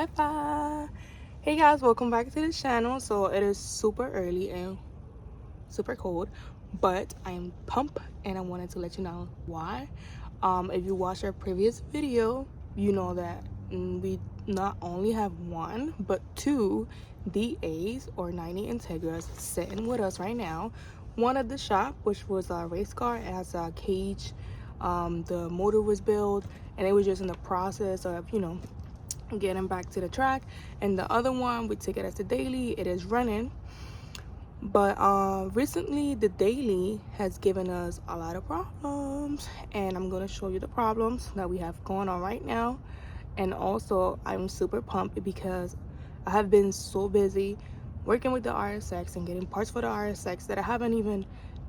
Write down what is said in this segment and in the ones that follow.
YAYA. Hey guys, welcome back to the channel. So it is super early and super cold, but I am pumped and I wanted to let you know why. If you watched our previous video, you know that we not only have one but two DAs or 90 Integras sitting with us right now. One at the shop, which was a race car, it has a cage, the motor was built and it was just in the process of getting back to the track. And the other one, we take it as a daily, it is running. But recently the daily has given us a lot of problems, and I'm going to show you the problems that we have going on right now. And also I'm super pumped because I have been so busy working with the RSX and getting parts for the RSX that I haven't even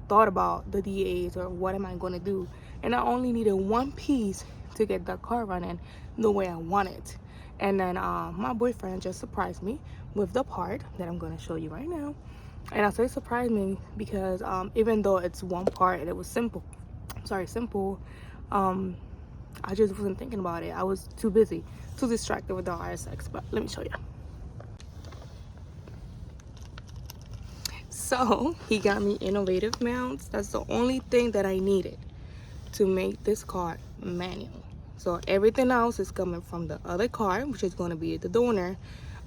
thought about the DAs or what am I going to do. And I only needed one piece to get the car running the way I want it. And then my boyfriend just surprised me with the part that I'm going to show you right now. And I say surprised me because even though it's one part and it was simple, I just wasn't thinking about it. I was too busy, too distracted with the RSX. But let me show you. So he got me innovative mounts. That's the only thing that I needed to make this car manual. So everything else is coming from the other car, which is going to be the donor.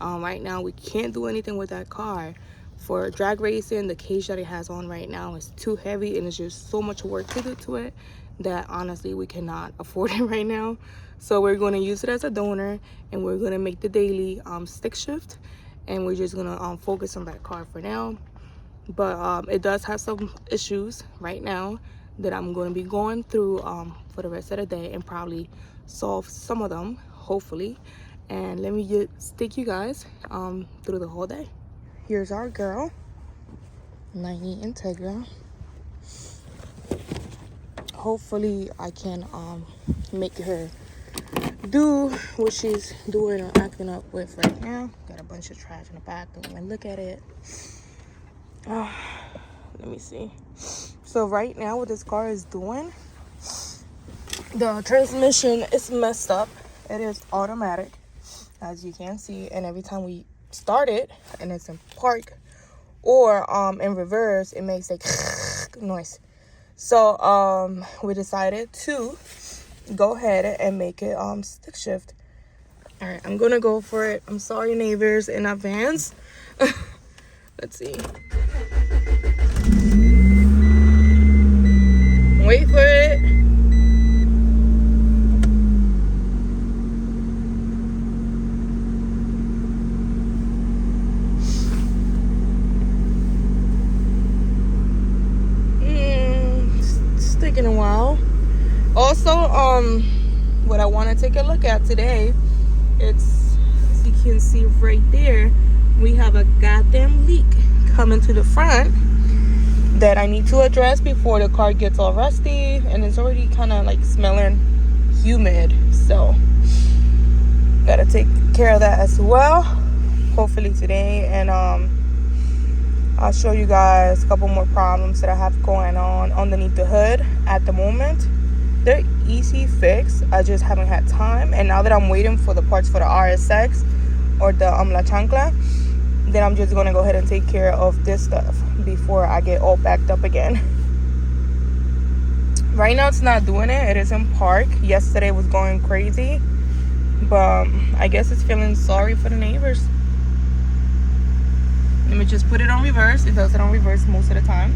Right now we can't do anything with that car for drag racing. The cage that it has on right now is too heavy and it's just so much work to do to it that honestly we cannot afford it right now. So we're going to use it as a donor and we're going to make the daily stick shift, and we're just going to focus on that car for now. But it does have some issues right now that I'm going to be going through for the rest of the day and probably solve some of them, hopefully. And let me just take you guys through the whole day. Here's our girl, 90 Integra. Hopefully I can make her do what she's doing or acting up with right now. Got a bunch of trash in the back, don't even look at it. Let me see. So right now what this car is doing, the transmission is messed up. It is automatic, as you can see, and every time we start it and it's in park or in reverse, it makes a noise. So we decided to go ahead and make it stick shift. All right, I'm gonna go for it. I'm sorry neighbors in advance. Let's see. Wait for it. It's taking a while. Also, what I want to take a look at today, it's, as you can see right there, we have a goddamn leak coming to the front that I need to address before the car gets all rusty, and it's already kind of like smelling humid, so gotta take care of that as well, hopefully today. And I'll show you guys a couple more problems that I have going on underneath the hood at the moment. They're easy fix, I just haven't had time. And now that I'm waiting for the parts for the RSX or the La Chancla, then I'm just gonna go ahead and take care of this stuff before I get all backed up again. Right now it's not doing it. It is in park. Yesterday was going crazy, but I guess it's feeling sorry for the neighbors. Let me just put it on reverse. It does it on reverse most of the time.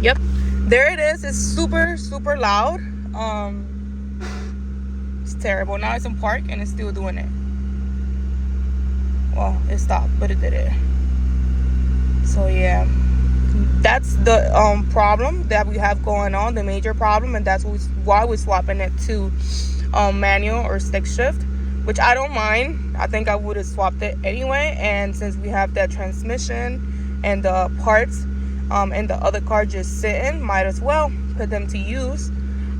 Yep, there it is. It's super loud. It's terrible. Now it's in park and it's still doing it. Well, it stopped, but it did it. So yeah, that's the problem that we have going on, the major problem, and that's why we're swapping it to manual or stick shift, which I don't mind. I think I would have swapped it anyway, and since we have that transmission and the parts and the other car just sitting, might as well put them to use.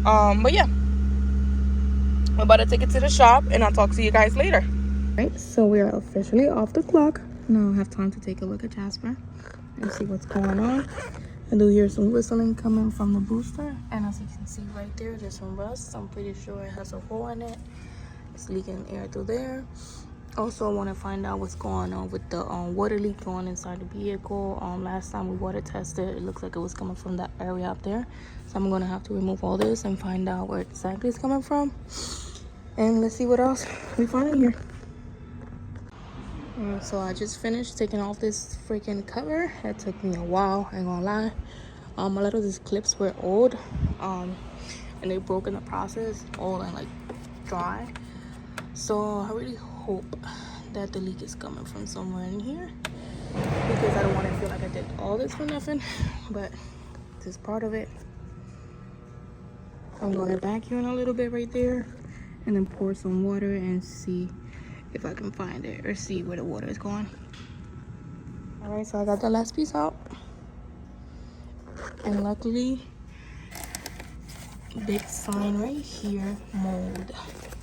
But yeah, I'm about to take it to the shop and I'll talk to you guys later. Right, so we are officially off the clock. Now I have time to take a look at Jasper and see what's going on. I do hear some whistling coming from the booster, and as you can see right there, there's some rust. I'm pretty sure it has a hole in it. It's leaking air through there. Also, I want to find out what's going on with the water leak going inside the vehicle. Last time we water tested, it looks like it was coming from that area up there. So I'm going to have to remove all this and find out where exactly it's coming from. And let's see what else we find in here. So I just finished taking off this freaking cover. It took me a while, I ain't gonna lie. A lot of these clips were old, and they broke in the process, old and like dry. So I really hope that the leak is coming from somewhere in here, because I don't want to feel like I did all this for nothing. But this is part of it. I'm going to vacuum a little bit right there, and then pour some water and see if I can find it or see where the water is going. All right, so I got the last piece out, and luckily big sign right here, mold.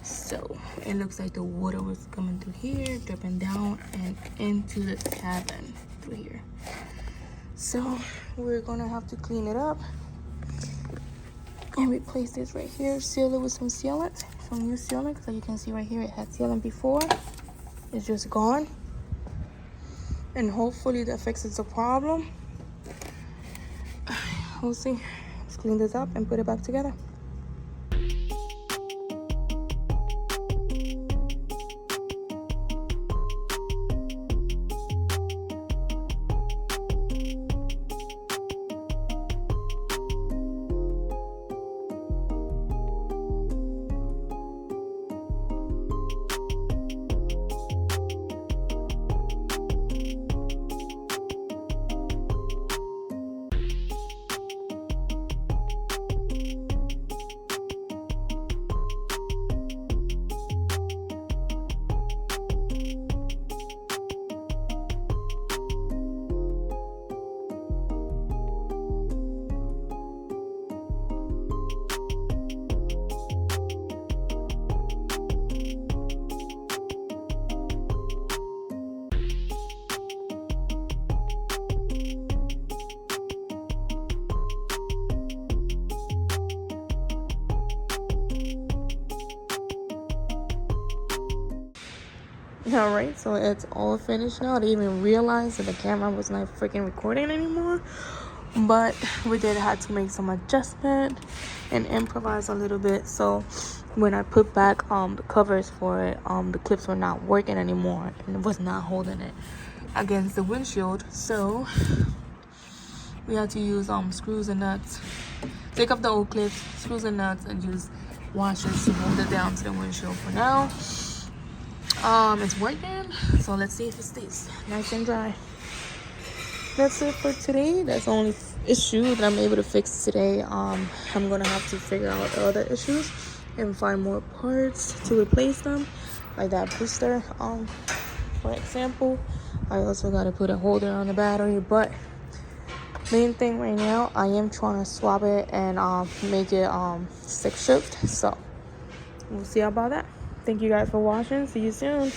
So it looks like the water was coming through here, dripping down and into the cabin through here. So we're gonna have to clean it up and replace this right here, seal it with some sealant, some new sealant, because you can see right here it had sealant before. It's just gone, and hopefully that fixes the problem. We'll see. Let's clean this up and put it back together. All right, so it's all finished now. I didn't even realize that the camera was not freaking recording anymore, but we did have to make some adjustment and improvise a little bit. So when I put back the covers for it, the clips were not working anymore, and it was not holding it against the windshield. So we had to use screws and nuts. Take off the old clips, screws and nuts, and use washers to hold it down to the windshield for now. It's working, so let's see if it stays nice and dry. That's it for today. That's the only issue that I'm able to fix today. I'm gonna have to figure out the other issues and find more parts to replace them, like that booster, for example. I also gotta put a holder on the battery, but main thing right now, I am trying to swap it and make it stick shift. So we'll see about that. Thank you guys for watching. See you soon.